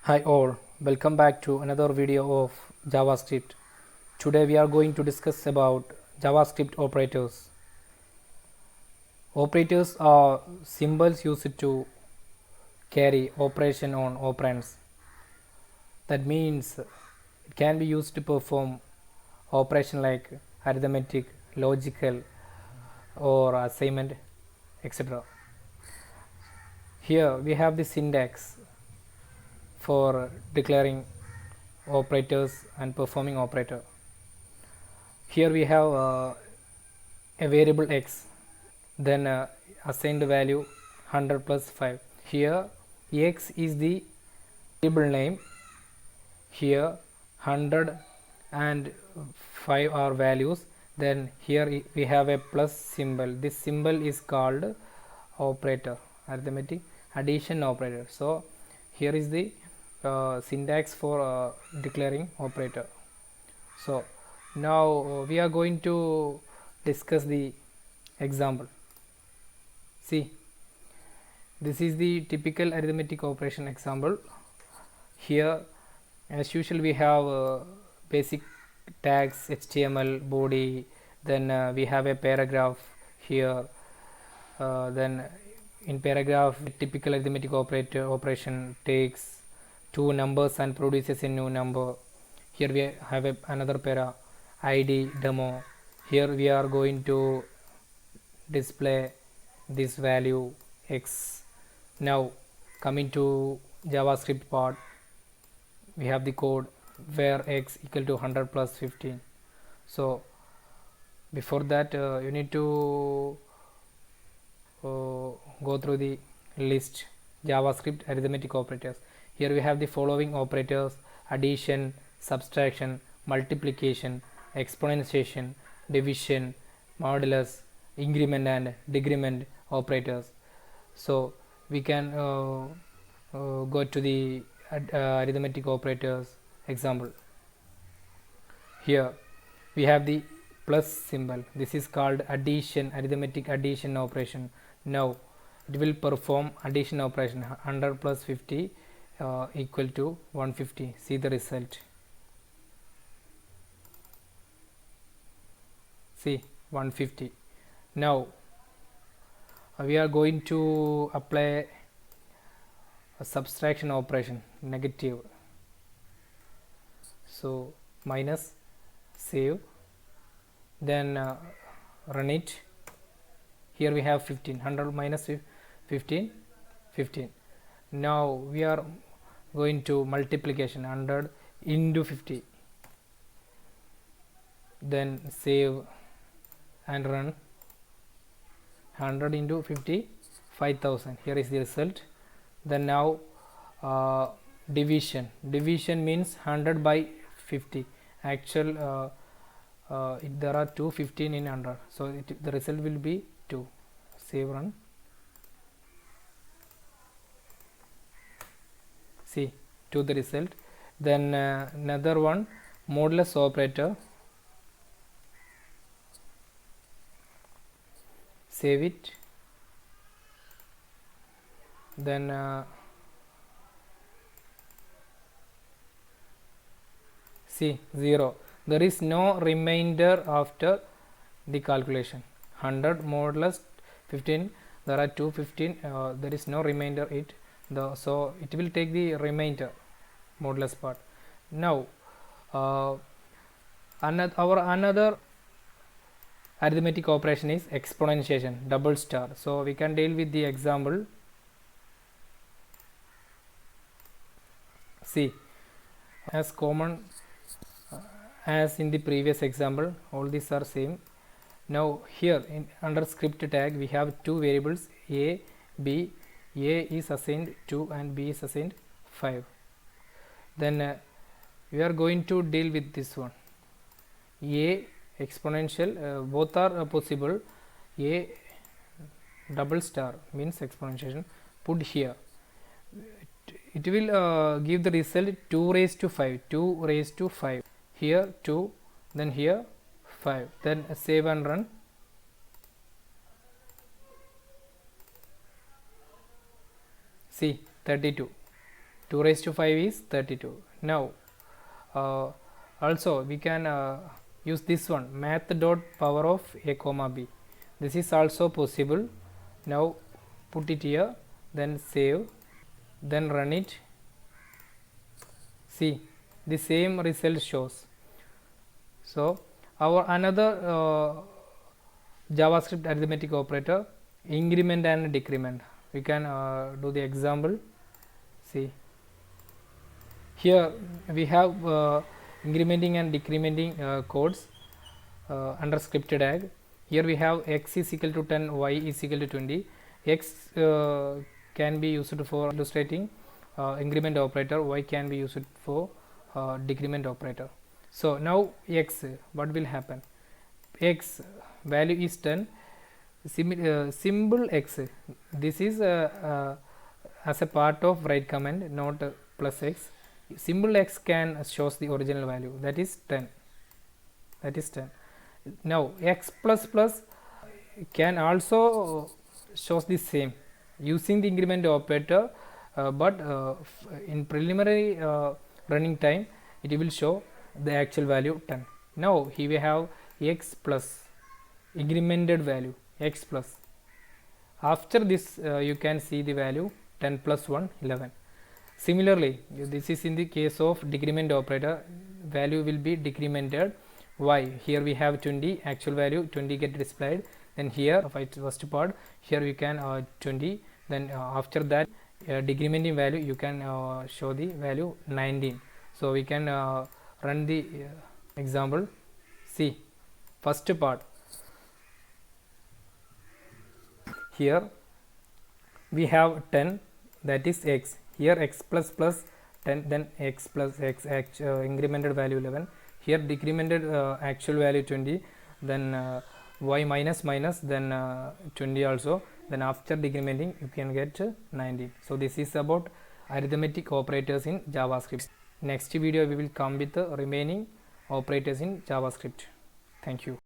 Hi all, welcome back to another video of JavaScript. Today we are going to discuss about JavaScript operators. Operators are symbols used to carry operation on operands. That means it can be used to perform operation like arithmetic, logical or assignment, etc. Here we have the syntax for declaring operators and performing operator. Here we have a variable x, then assigned value 100 plus 5. Here x is the variable name, here 100 and 5 are values, then here we have a plus symbol. This symbol is called operator, arithmetic addition operator. So here is the syntax for declaring operator. So now we are going to discuss the example. See, this is the typical arithmetic operation example. Here as usual we have basic tags, HTML body, then we have a paragraph here, then in paragraph typical arithmetic operation takes two numbers and produces a new number. Here we have another para id demo. Here we are going to display this value x. Now coming to JavaScript part, we have the code where x equal to 100 plus 15. So before that you need to go through the list JavaScript arithmetic operators. Here we have the following operators: addition, subtraction, multiplication, exponentiation, division, modulus, increment and decrement operators. So we can go to the arithmetic operators example. Here we have the plus symbol. This is called addition, arithmetic addition operation. Now it will perform addition operation. 100 plus 50 equal to 150. See the result. See 150. Now we are going to apply a subtraction operation, negative. So minus, save, then run it. Here we have 15. 100 minus 15, 15. Now we are going to multiplication, 100 into 50, then save and run. 100 into 50, 5000. Here is the result. Then now division means 100 by 50. Actual there are 215 in 100, so the result will be 2. Save, run. See 2 the result. Then another one, modulus operator. Save it. Then see 0. There is no remainder after the calculation. 100 modulus 15, there are 215, there is no remainder so it will take the remainder modulus part. Now another arithmetic operation is exponentiation, double star. So we can deal with the example. See, as common as in the previous example, all these are same. Now here under script tag we have two variables a, b. A is assigned 2 and b is assigned 5. Then we are going to deal with this one. A exponential, both are possible. A double star means exponentiation. Put here. It will give the result 2 raised to 5. 2 raised to 5. Here 2, then here 5. Then save and run. See 32. 2 raised to 5 is 32. Now also we can use this one, math dot power of a comma b. This is also possible. Now put it here, then save, then run it. See, the same result shows. So our another JavaScript arithmetic operator, increment and decrement. We can do the example. See, here we have incrementing and decrementing codes under scriptTag. Here we have x is equal to 10, y is equal to 20. X can be used for illustrating increment operator, y can be used for decrement operator. So now x, what will happen? X value is 10, symbol x, this is as a part of write command, not plus x. Symbol x can shows the original value, that is 10. Now x plus plus can also shows the same using the increment operator, but in preliminary running time it will show the actual value 10. Now here we have x plus incremented value x plus. After this you can see the value 10 plus 1 11. Similarly, this is in the case of decrement operator, value will be decremented. Why? Here we have 20, actual value 20 get displayed. Then here first part, here we can 20. Then after that decrementing value you can show the value 19. So we can run the example. See, first part, here we have 10, that is x. Here x plus plus 10, then x plus x, incremented value 11. Here decremented actual value 20, then y minus minus, then 20 also. Then after decrementing you can get 19. So this is about arithmetic operators in JavaScript. Next video we will come with the remaining operators in JavaScript. Thank you.